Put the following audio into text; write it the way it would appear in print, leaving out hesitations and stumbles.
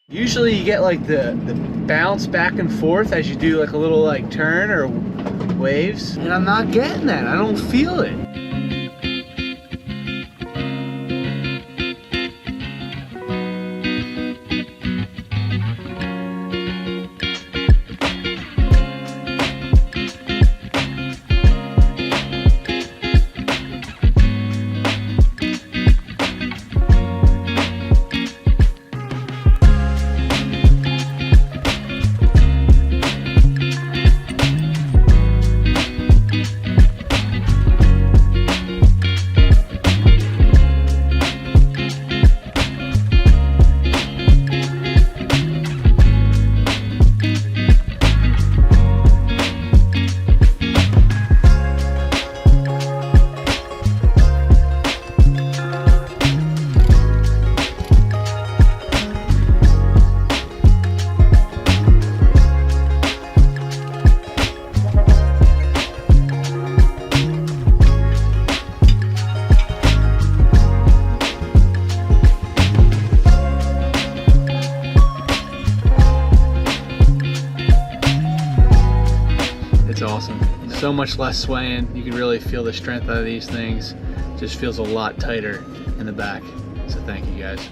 Usually you get like the bounce back and forth as you do like a little like turn or waves, and I'm not getting that. I don't feel it. It's awesome. So much less swaying. You can really feel the strength out of these things. Just feels a lot tighter in the back. So thank you guys.